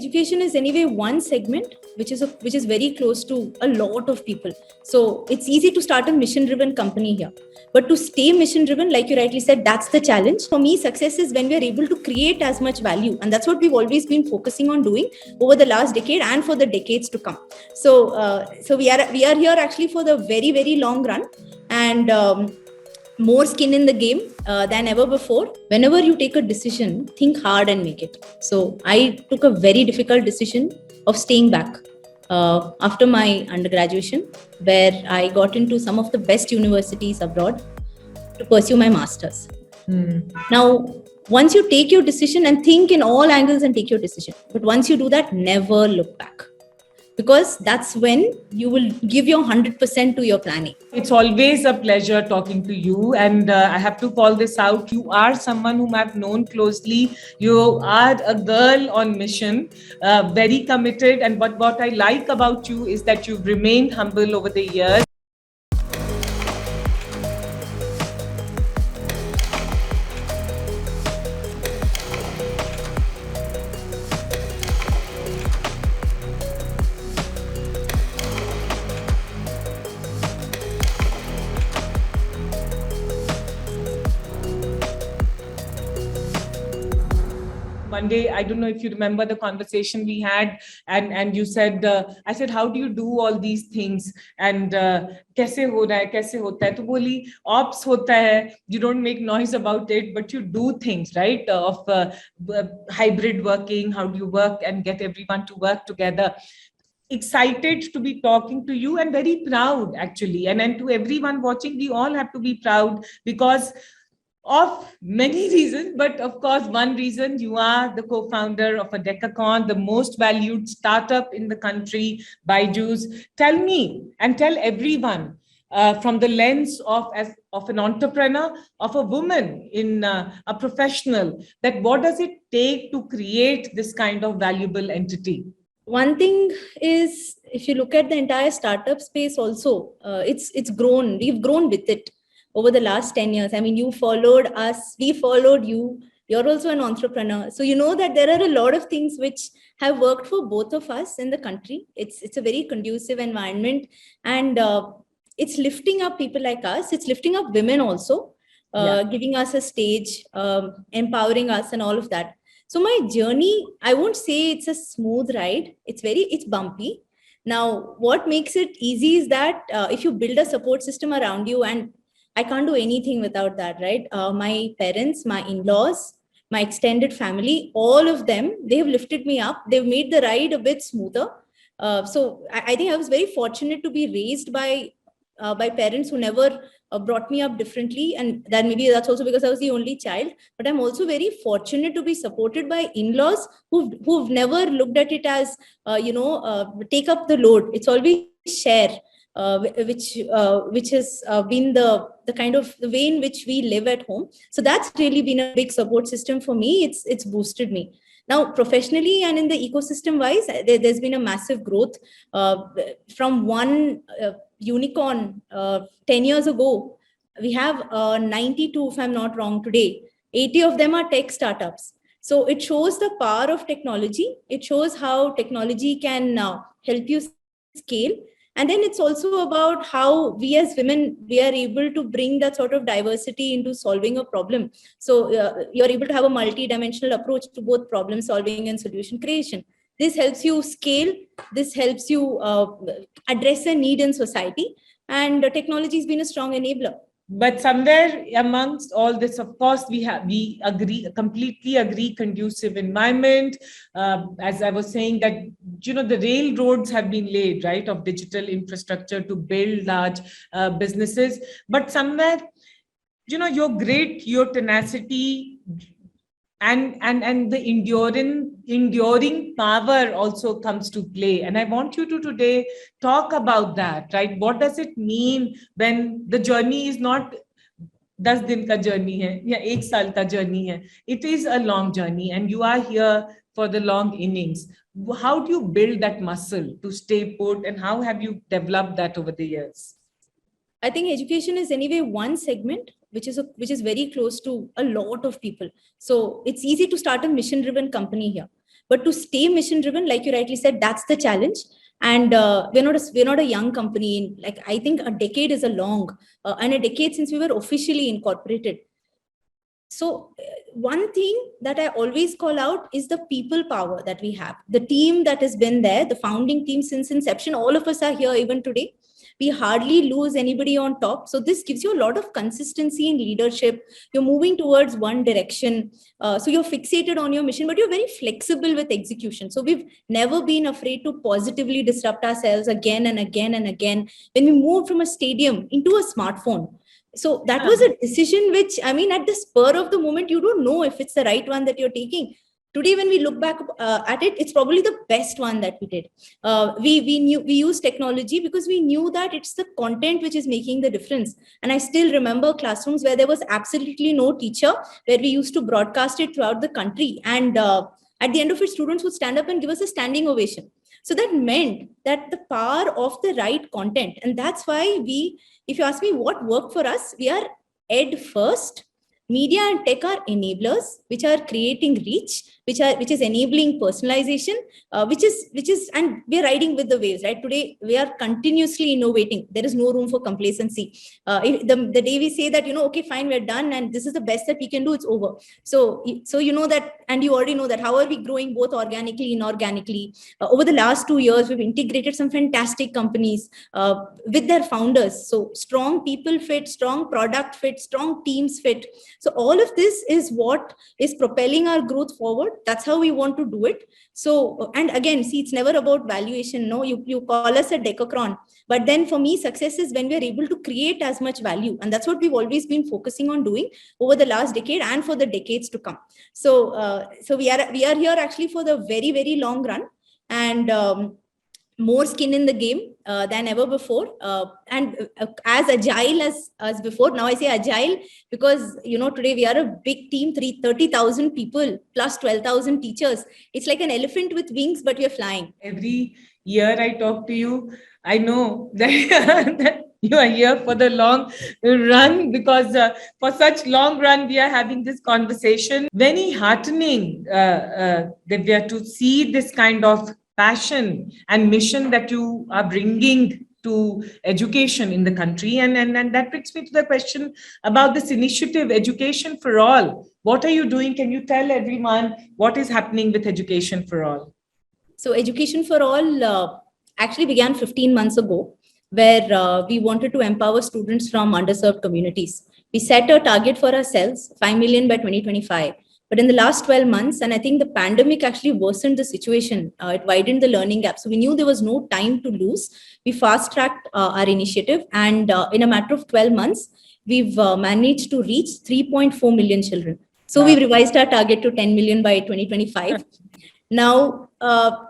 Education is anyway one segment which is very close to a lot of people. So it's easy to start a mission driven company here, but to stay mission driven, like you rightly said, that's the challenge. For me, success is when we are able to create as much value, and that's what we've always been focusing on doing over the last decade and for the decades to come. So we are here actually for the very, very long run, and more skin in the game than ever before. Whenever you take a decision, think hard and make it. So I took a very difficult decision of staying back after my undergraduation, where I got into some of the best universities abroad to pursue my master's. Now, once you take your decision, and think in all angles and take your decision, but once you do that, never look back, because that's when you will give your 100% to your planning. It's always a pleasure talking to you, and I have to call this out. You are someone whom I've known closely. You are a girl on mission, very committed, and what I like about you is that you've remained humble over the years. One day, I don't know if you remember the conversation we had, and you said, I said, how do you do all these things? And kaise ho raha hai, kaise hota hai? To boli, ops hota hai, you don't make noise about it, but you do things, right? Of hybrid working, how do you work and get everyone to work together? Excited to be talking to you and very proud, actually. And to everyone watching, we all have to be proud because of many reasons, but of course, one reason, you are the co-founder of a Decacon, the most valued startup in the country, BYJU'S. Tell me and tell everyone from the lens of an entrepreneur, of a woman, in a professional, that what does it take to create this kind of valuable entity? One thing is, if you look at the entire startup space also, it's grown. We've grown with it over the last 10 years. I mean, you followed us, we followed you. You're also an entrepreneur. So you know that there are a lot of things which have worked for both of us in the country. It's a very conducive environment, and it's lifting up people like us. It's lifting up women also, giving us a stage, empowering us and all of that. So my journey, I won't say it's a smooth ride. It's bumpy. Now, what makes it easy is that if you build a support system around you, and I can't do anything without that, right? My parents, my in-laws, my extended family, all of them, they have lifted me up. They've made the ride a bit smoother. So I think I was very fortunate to be raised by parents who never brought me up differently. And that maybe that's also because I was the only child. But I'm also very fortunate to be supported by in-laws who've never looked at it as, take up the load. It's always share. Which has been the kind of the way in which we live at home. So that's really been a big support system for me. It's boosted me. Now, professionally and in the ecosystem wise, there's been a massive growth from one unicorn 10 years ago. We have 92, if I'm not wrong, today. 80 of them are tech startups. So it shows the power of technology. It shows how technology can help you scale. And then it's also about how we as women, we are able to bring that sort of diversity into solving a problem. So you're able to have a multi-dimensional approach to both problem solving and solution creation. This helps you scale. This helps you address a need in society. And technology has been a strong enabler. But somewhere amongst all this, of course, we completely agree, conducive environment. As I was saying, that, the railroads have been laid, right, of digital infrastructure to build large businesses. But somewhere, your tenacity and the enduring power also comes to play. And I want you to today talk about that, right? What does it mean when the journey is not 10 दिन का journey है या 1 साल का journey है? It is a long journey, and you are here for the long innings. How do you build that muscle to stay put, and how have you developed that over the years? I think education is anyway one segment which is very close to a lot of people. So it's easy to start a mission-driven company here, but to stay mission driven, like you rightly said, that's the challenge. And we're not a young company. Like, I think a decade is a long, and a decade since we were officially incorporated. So one thing that I always call out is the people power that we have. The team that has been there, the founding team since inception, all of us are here even today. We hardly lose anybody on top. So this gives you a lot of consistency in leadership. You're moving towards one direction. So you're fixated on your mission, but you're very flexible with execution. So we've never been afraid to positively disrupt ourselves again and again and again. When we moved from a stadium into a smartphone, so that was a decision which, I mean, at the spur of the moment, you don't know if it's the right one that you're taking. Today, when we look back at it, it's probably the best one that we did. We used technology because we knew that it's the content which is making the difference. And I still remember classrooms where there was absolutely no teacher, where we used to broadcast it throughout the country. And at the end of it, students would stand up and give us a standing ovation. So that meant that the power of the right content. And that's why if you ask me what worked for us, we are ed first. Media and tech are enablers, which are creating reach, which is enabling personalization, which is, and we're riding with the waves, right? Today, we are continuously innovating. There is no room for complacency. The day we say that, okay, fine, we're done, and this is the best that we can do, it's over. So you know that, and you already know that. How are we growing both organically, inorganically? Over the last 2 years, we've integrated some fantastic companies with their founders. So strong people fit, strong product fit, strong teams fit. So all of this is what is propelling our growth forward. That's how we want to do it. So, and again, see, it's never about valuation. No, you call us a decacron. But then for me, success is when we're able to create as much value. And that's what we've always been focusing on doing over the last decade and for the decades to come. So, we are here actually for the very, very long run. And more skin in the game than ever before, and as agile as before. Now I say agile because today we are a big team, 30,000 people plus 12,000 teachers. It's like an elephant with wings, but we're flying. Every year I talk to you, I know that, that you are here for the long run, because for such long run we are having this conversation. Very heartening, Divya, to see this kind of passion and mission that you are bringing to education in the country. And that brings me to the question about this initiative, Education for All. What are you doing? Can you tell everyone what is happening with Education for All? So Education for All actually began 15 months ago, where we wanted to empower students from underserved communities. We set a target for ourselves, 5 million by 2025. But in the last 12 months, and I think the pandemic actually worsened the situation, it widened the learning gap. So we knew there was no time to lose. We fast-tracked our initiative, and in a matter of 12 months, we've managed to reach 3.4 million children. So we've revised our target to 10 million by 2025. Now,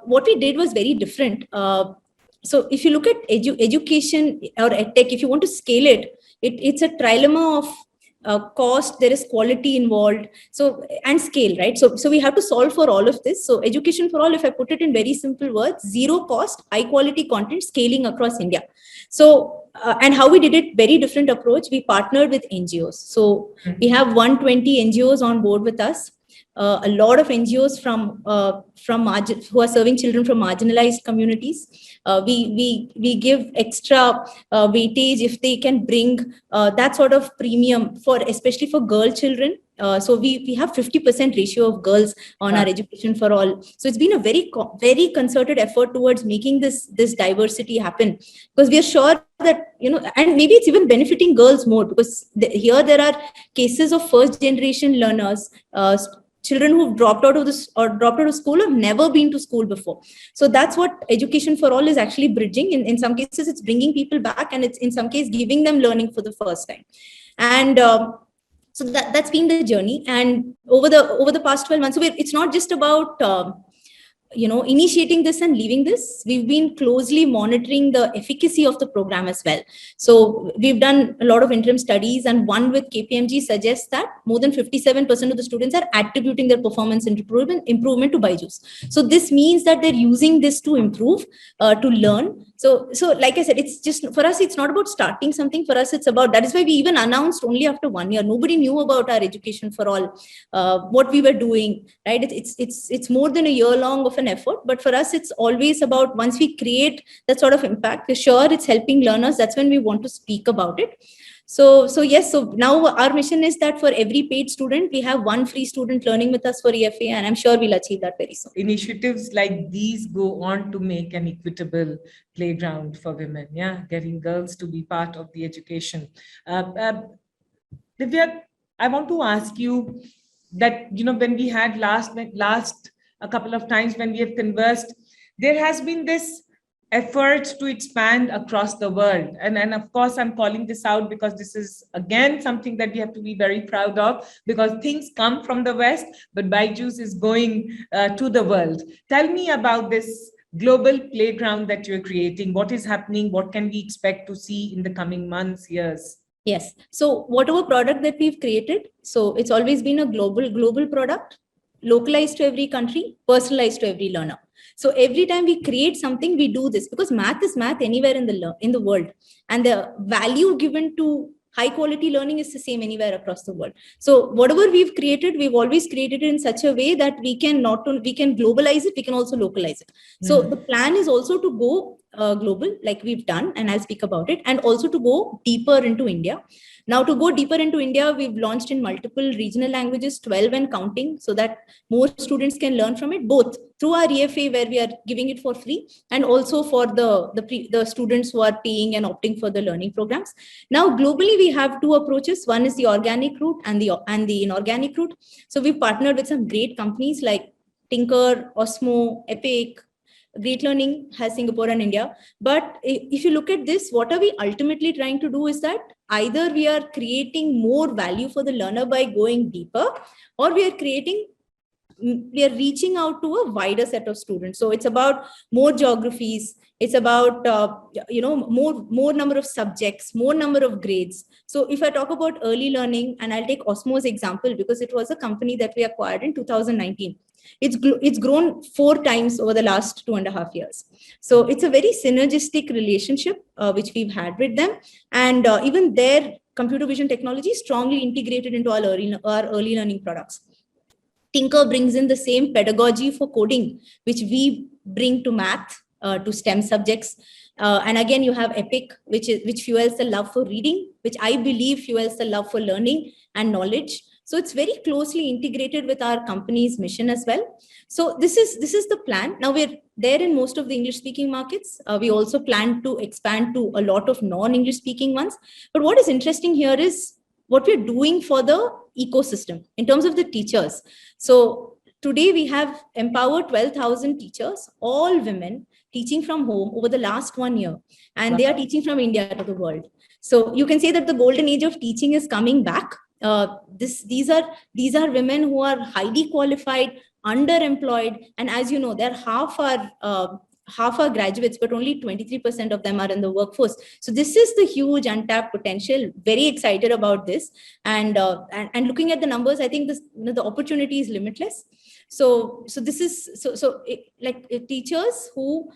what we did was very different. So if you look at education or edtech, if you want to scale it, it's a trilemma of cost, there is quality involved, so, and scale, right? So we have to solve for all of this. So Education for All, if I put it in very simple words, zero cost, high quality content, scaling across India. So and how we did it, very different approach. We partnered with NGOs. So we have 120 NGOs on board with us. A lot of NGOs from who are serving children from marginalized communities. We give extra weightage if they can bring that sort of premium for, especially for girl children. So we have 50% ratio of girls on our Education for All. So it's been a very concerted effort towards making this diversity happen, because we are sure that, and maybe it's even benefiting girls more, because here there are cases of first generation learners, children who've dropped out of school, have never been to school before. So that's what Education for All is actually bridging. In some cases, it's bringing people back, and it's in some cases giving them learning for the first time. And so that's been the journey. And over the past 12 months, so it's not just about initiating this and leaving this. We've been closely monitoring the efficacy of the program as well. So we've done a lot of interim studies, and one with KPMG suggests that more than 57% of the students are attributing their performance improvement to BYJU'S. So this means that they're using this to improve, to learn. So like I said, it's just, for us, it's not about starting something. For us, it's about, that is why we even announced only after 1 year. Nobody knew about our education for all, what we were doing, right? It's more than a year long of an effort, but for us, it's always about, once we create that sort of impact, we're sure it's helping learners. That's when we want to speak about it. So yes, so now our mission is that for every paid student, we have one free student learning with us for EFA, and I'm sure we'll achieve that very soon. Initiatives like these go on to make an equitable playground for women, yeah, getting girls to be part of the education. Divya, I want to ask you that, when we had last a couple of times when we have conversed, there has been this effort to expand across the world. And of course, I'm calling this out because this is, again, something that we have to be very proud of, because things come from the West, but BYJU'S is going to the world. Tell me about this global playground that you're creating. What is happening? What can we expect to see in the coming months, years? Yes. So whatever product that we've created, so it's always been a global product, localized to every country, personalized to every learner. So every time we create something, we do this because math is math anywhere in the world, and the value given to high quality learning is the same anywhere across the world. So whatever we've created, we've always created it in such a way that we can globalize it, we can also localize it. So the plan is also to go global, like we've done, and I'll speak about it, and also to go deeper into India. Now, to go deeper into India, we've launched in multiple regional languages, 12 and counting, so that more students can learn from it, both through our EFA, where we are giving it for free, and also for the students who are paying and opting for the learning programs. Now, globally, we have two approaches. One is the organic route and the inorganic route. So we've partnered with some great companies like Tinker, Osmo, Epic. Great Learning has Singapore and India. But if you look at this, what are we ultimately trying to do is that either we are creating more value for the learner by going deeper, or we are reaching out to a wider set of students. So it's about more geographies. It's about more number of subjects, more number of grades. So if I talk about early learning, and I'll take Osmo's example because it was a company that we acquired in 2019. It's grown 4 times over the last 2.5 years. So it's a very synergistic relationship which we've had with them, and even their computer vision technology is strongly integrated into our early learning products. Tinker brings in the same pedagogy for coding, which we bring to math, to STEM subjects. And again, you have Epic, which fuels the love for reading, which I believe fuels the love for learning and knowledge. So it's very closely integrated with our company's mission as well. So this is the plan. Now we're there in most of the English-speaking markets. We also plan to expand to a lot of non-English-speaking ones. But what is interesting here is what we're doing for the ecosystem in terms of the teachers. So today we have empowered 12,000 teachers, all women, teaching from home over the last 1 year, and they are teaching from India to the world. So you can say that the golden age of teaching is coming back. These are women who are highly qualified, underemployed, and as you know, they're half our graduates, but only 23% of them are in the workforce. So this is the huge untapped potential. Very excited about this, and looking at the numbers, I think the opportunity is limitless. So this is teachers who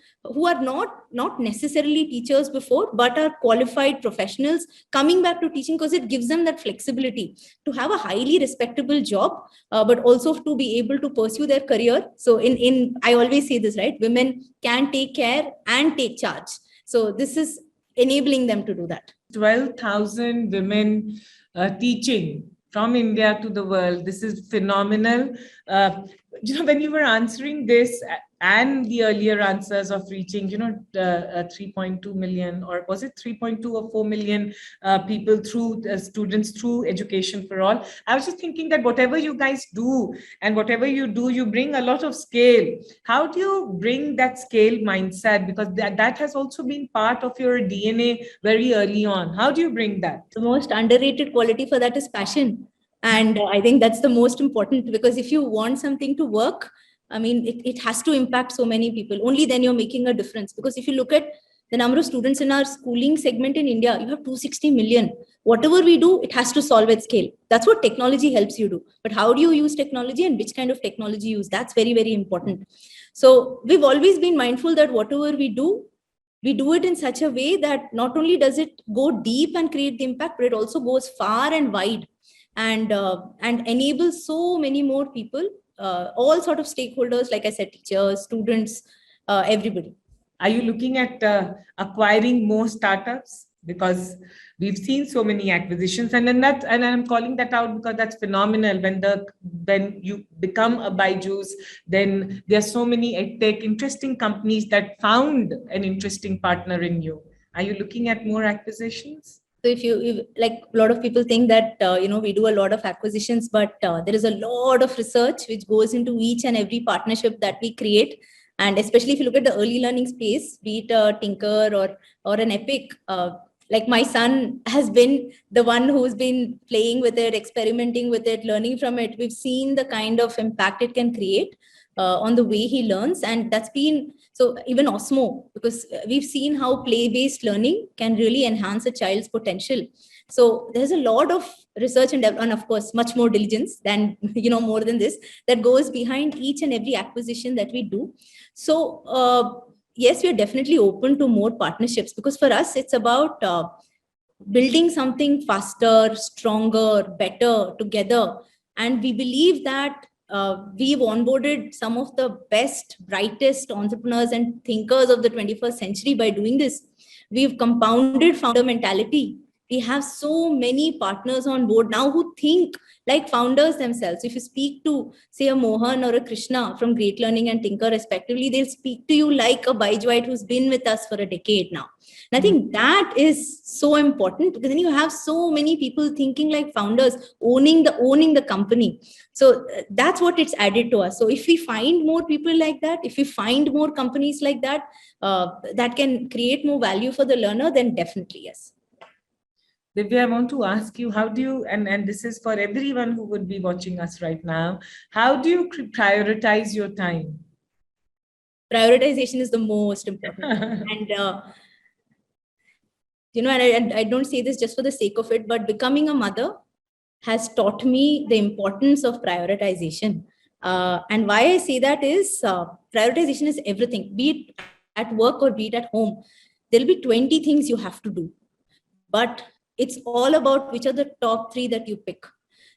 are not necessarily teachers before, but are qualified professionals coming back to teaching because it gives them that flexibility to have a highly respectable job, but also to be able to pursue their career. So in I always say this, right? Women can take care and take charge. So this is enabling them to do that. 12,000 women teaching from India to the world. This is phenomenal. When you were answering this and the earlier answers of reaching, 3.2 million, or was it 3.2 or 4 million people through students through education for all, I was just thinking that whatever you guys do and whatever you do, you bring a lot of scale. How do you bring that scale mindset? Because that has also been part of your DNA very early on. How do you bring that? The most underrated quality for that is passion. And I think that's the most important, because if you want something to work, I mean, it has to impact so many people. Only then you're making a difference. Because if you look at the number of students in our schooling segment in India, you have 260 million. Whatever we do, it has to solve at scale. That's what technology helps you do. But how do you use technology and which kind of technology you use? That's very, very important. So we've always been mindful that whatever we do, we do it in such a way that not only does it go deep and create the impact, but it also goes far and wide, and enables so many more people, all sort of stakeholders, like I said, teachers, students, everybody. Are you looking at acquiring more startups? Because we've seen so many acquisitions, and then and I'm calling that out because that's phenomenal. When you become a BYJU'S, then there's so many edtech interesting companies that found an interesting partner in you. Are you looking at more acquisitions? So if like, a lot of people think that we do a lot of acquisitions, but there is a lot of research which goes into each and every partnership that we create. And especially if you look at the early learning space, be it a Tinker or an Epic, like my son has been the one who's been playing with it, experimenting with it, learning from it. We've seen the kind of impact it can create on the way he learns, and that's been so. Even Osmo, because we've seen how play-based learning can really enhance a child's potential. So there's a lot of research and of course much more diligence than more than this, that goes behind each and every acquisition that we do. So yes, we are definitely open to more partnerships, because for us it's about building something faster, stronger, better together. And we believe that we've onboarded some of the best, brightest entrepreneurs and thinkers of the 21st century by doing this. We've compounded founder mentality. We have so many partners on board now who think like founders themselves. If you speak to, say, a Mohan or a Krishna from Great Learning and Tinker respectively, they'll speak to you like a BYJU'S who's been with us for a decade now. And I think that is so important, because then you have so many people thinking like founders, owning the company. So that's what it's added to us. So if we find more people like that, if we find more companies like that, that can create more value for the learner, then definitely yes. Divya, I want to ask you, how do you, and this is for everyone who would be watching us right now, how do you prioritize your time? Prioritization is the most important. And, and I don't say this just for the sake of it, but becoming a mother has taught me the importance of prioritization. And why I say that is prioritization is everything, be it at work or be it at home. There'll be 20 things you have to do, but it's all about which are the top 3 that you pick.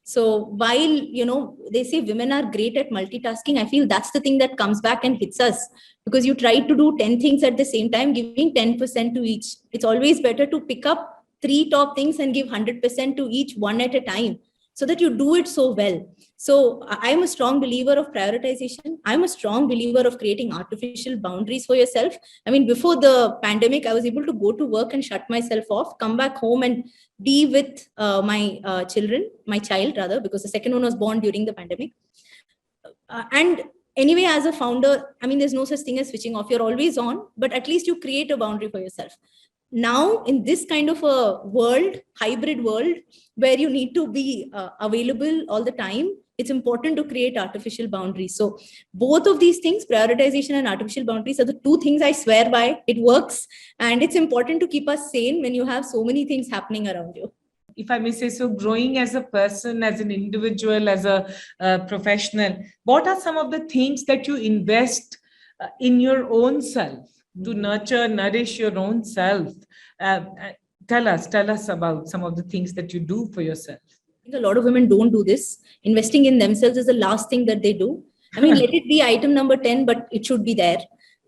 So while, they say women are great at multitasking, I feel that's the thing that comes back and hits us, because you try to do 10 things at the same time, giving 10% to each. It's always better to pick up 3 top things and give 100% to each, one at a time, so that you do it so well. So I'm a strong believer of prioritization. I'm a strong believer of creating artificial boundaries for yourself. I mean, before the pandemic, I was able to go to work and shut myself off, come back home and be with my child rather, because the second one was born during the pandemic. And anyway, as a founder, I mean, there's no such thing as switching off. You're always on, but at least you create a boundary for yourself. Now, in this kind of a world, hybrid world, where you need to be available all the time, it's important to create artificial boundaries. So both of these things, prioritization and artificial boundaries, are the 2 things I swear by. It works. And it's important to keep us sane when you have so many things happening around you. If I may say so, growing as a person, as an individual, as a professional, what are some of the things that you invest in your own self to nurture, nourish your own self? Tell us about some of the things that you do for yourself. A lot of women don't do this. Investing in themselves is the last thing that they do. I mean, let it be item number 10, but it should be there.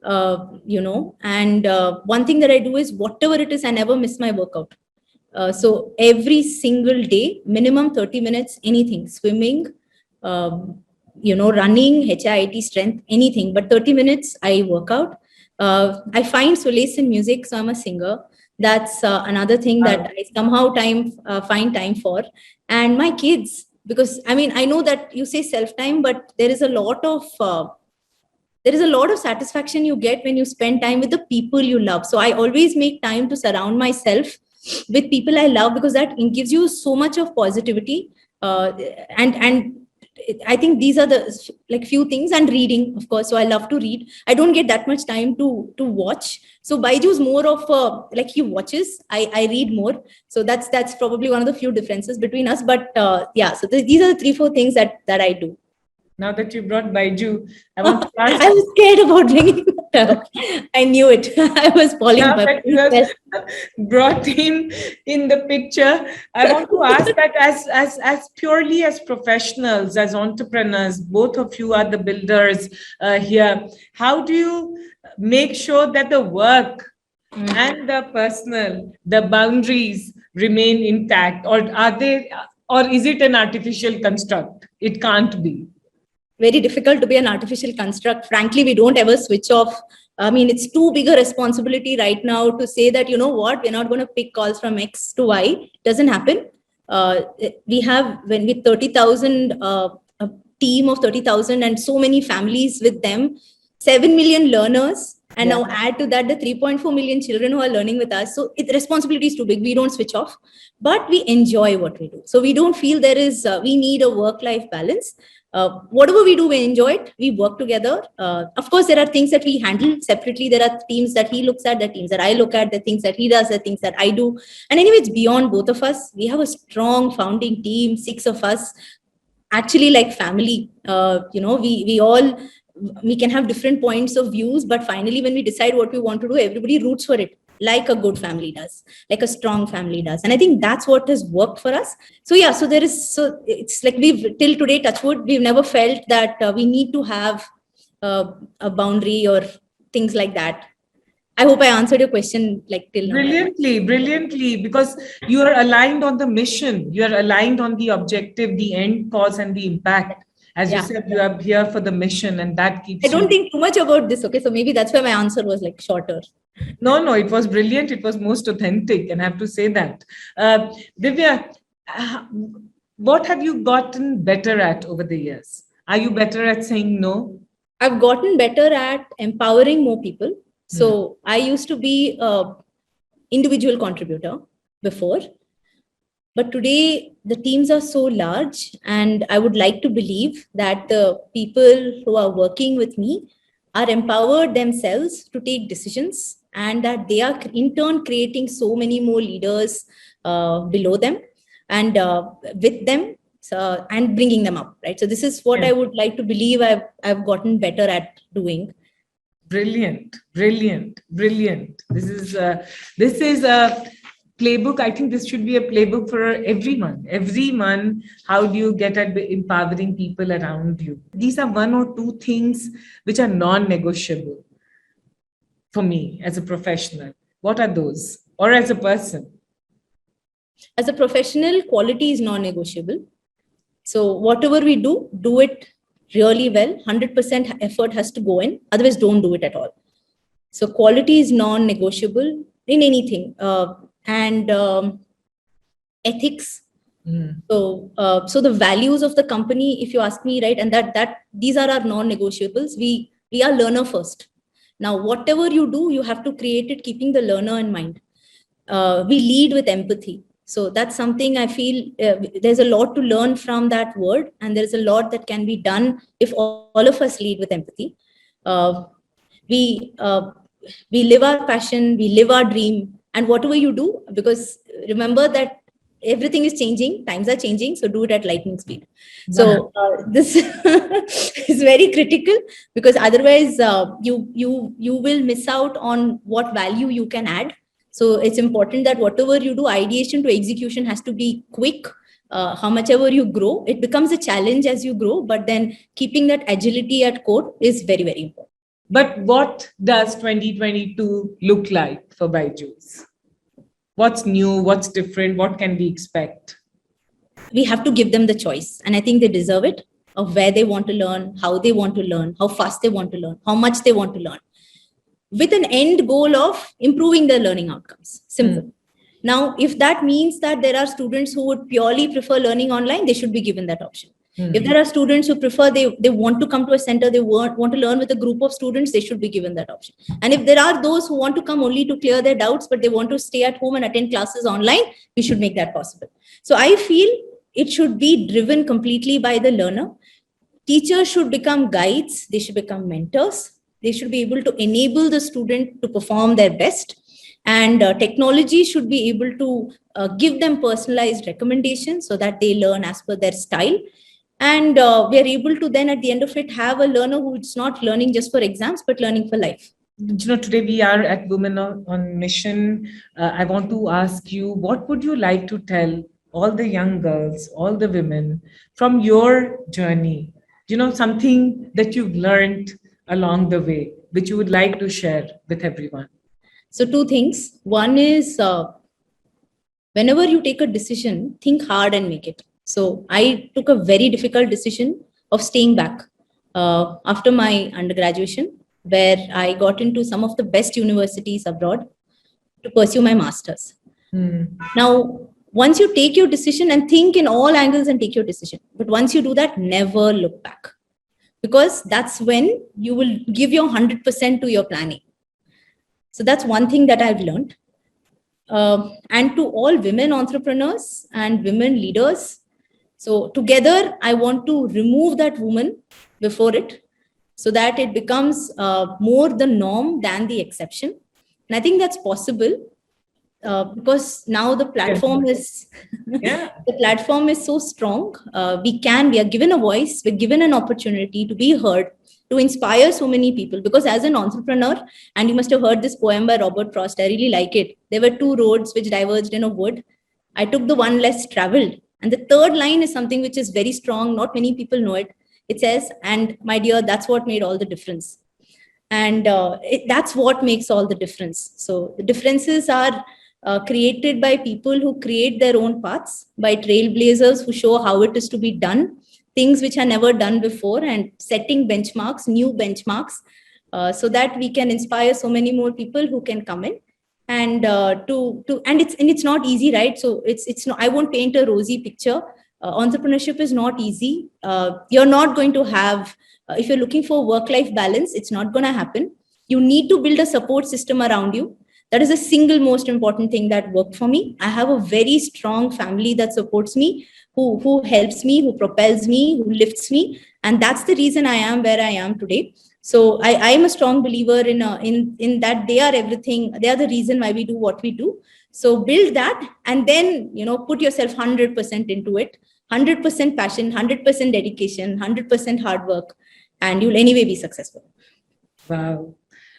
And one thing that I do is, whatever it is, I never miss my workout. So every single day, minimum 30 minutes, anything, swimming, running, HIIT, strength, anything, but 30 minutes I work out. I find solace in music, so I'm a singer. That's another thing that I somehow find time for. And my kids, because I mean, I know that you say self-time, but there is a lot of satisfaction you get when you spend time with the people you love. So I always make time to surround myself with people I love, because that gives you so much of positivity. And I think these are the few things. And reading, of course. So I love to read. I don't get that much time to watch. So BYJU'S more of he watches. I read more. So that's probably one of the few differences between us. But yeah, so these are the 3-4 things that I do. Now that you brought Baiju, I want to ask. I was scared about bringing that up. I knew it. I was falling Now back. that you have brought him in the picture, I want to ask that as purely as professionals, as entrepreneurs, both of you are the builders here. How do you make sure that the work and the personal, the boundaries remain intact, or are they, or is it an artificial construct? It can't be. Very difficult to be an artificial construct. Frankly, we don't ever switch off. I mean, it's too big a responsibility right now to say that, you know what, we're not going to pick calls from X to Y. It doesn't happen. We have, when with 30,000, a team of 30,000 and so many families with them, 7 million learners. And now add to that the 3.4 million children who are learning with us. So the responsibility is too big. We don't switch off, but we enjoy what we do. So we don't feel there is, we need a work-life balance. Whatever we do, we enjoy it. We work together. Of course, there are things that we handle separately. There are teams that he looks at, the teams that I look at, the things that he does, the things that I do. And anyway, it's beyond both of us. We have a strong founding team, 6 of us, actually like family. We can have different points of views, but finally, when we decide what we want to do, everybody roots for it, like a good family does, like a strong family does. And I think that's what has worked for us. So yeah, so it's like we've till today, touch wood, we've never felt that we need to have a boundary or things like that. I hope I answered your question like till now. Brilliantly, because you are aligned on the mission, you are aligned on the objective, the end cause, and the impact. As you said, you are here for the mission, and that keeps. I don't think too much about this. Okay, so maybe that's why my answer was like shorter. No, it was brilliant. It was most authentic, and I have to say that. Divya, what have you gotten better at over the years? Are you better at saying no? I've gotten better at empowering more people. So I used to be an individual contributor before, but today the teams are so large, and I would like to believe that the people who are working with me are empowered themselves to take decisions, and that they are in turn creating so many more leaders below them and with them, and bringing them up, right? So this is what I would like to believe I've gotten better at doing. Brilliant. This is a playbook. I think this should be a playbook for everyone. How do you get at empowering people around you? These are one or two things which are non-negotiable for me as a professional. What are those? Or as a person? As a professional, quality is non-negotiable. So whatever we do it really well. 100% effort has to go in. Otherwise, don't do it at all. So quality is non-negotiable in anything. And ethics. So the values of the company, if you ask me, right, and that these are our non-negotiables. We are learner first. Now, whatever you do, you have to create it keeping the learner in mind. We lead with empathy. So that's something I feel there's a lot to learn from that word, and there's a lot that can be done if all of us lead with empathy. We live our passion, we live our dream, and whatever you do, because remember that everything is changing, times are changing, so do it at lightning speed. So this is very critical, because otherwise you will miss out on what value you can add. So it's important that whatever you do, ideation to execution has to be quick. How much ever you grow, it becomes a challenge as you grow, but then keeping that agility at core is very, very important. But what does 2022 look like for BYJU'S? What's new? What's different? What can we expect? We have to give them the choice, and I think they deserve it, of where they want to learn, how they want to learn, how fast they want to learn, how much they want to learn, with an end goal of improving their learning outcomes. Simple. Now, if that means that there are students who would purely prefer learning online, they should be given that option. If there are students who prefer, they want to come to a center, they want to learn with a group of students, they should be given that option. And if there are those who want to come only to clear their doubts, but they want to stay at home and attend classes online, we should make that possible. So I feel it should be driven completely by the learner. Teachers should become guides, they should become mentors. They should be able to enable the student to perform their best. And technology should be able to give them personalized recommendations so that they learn as per their style. And we are able to then at the end of it have a learner who is not learning just for exams but learning for life. Today we are at Women on Mission. I want to ask you, what would you like to tell all the young girls, all the women from your journey? Something that you've learned along the way, which you would like to share with everyone. So two things. One is whenever you take a decision, think hard and make it. So I took a very difficult decision of staying back after my undergraduation, where I got into some of the best universities abroad to pursue my master's. Now, once you take your decision and think in all angles and take your decision, but once you do that, never look back, because that's when you will give your 100% to your planning. So that's one thing that I've learned. And to all women entrepreneurs and women leaders, so together, I want to remove that woman before it so that it becomes more the norm than the exception. And I think that's possible because now the platform is the platform is so strong. We are given a voice, we're given an opportunity to be heard, to inspire so many people. Because as an entrepreneur, and you must have heard this poem by Robert Frost, I really like it. There were two roads which diverged in a wood. I took the one less traveled. And the third line is something which is very strong. Not many people know it. It says, and my dear, that's what made all the difference. And that's what makes all the difference. So the differences are created by people who create their own paths, by trailblazers who show how it is to be done, things which are never done before, and setting benchmarks, new benchmarks, so that we can inspire so many more people who can come in. And it's not easy, right? So it's not, I won't paint a rosy picture. Entrepreneurship is not easy. You're not going to have, if you're looking for work-life balance, it's not going to happen. You need to build a support system around you. That is the single most important thing that worked for me. I have a very strong family that supports me, who helps me, who propels me, who lifts me. And that's the reason I am where I am today. So I am a strong believer in that they are everything. They are the reason why we do what we do. So build that, and then, put yourself 100% into it. 100% passion, 100% dedication, 100% hard work, and you'll anyway be successful. Wow.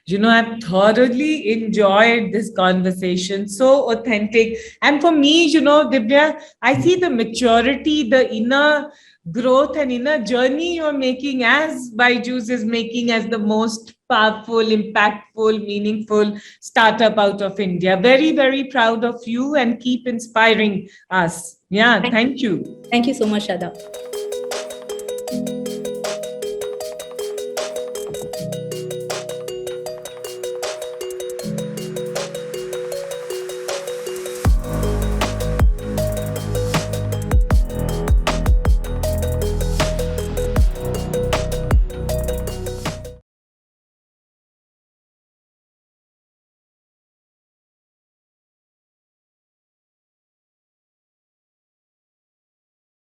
I've thoroughly enjoyed this conversation, so authentic. And for me, Divya, I see the maturity, the inner growth and inner journey you're making, as BYJU'S is making, as the most powerful, impactful, meaningful startup out of India. Very, very proud of you, and keep inspiring us. Yeah, thank you. Thank you so much, Shradha.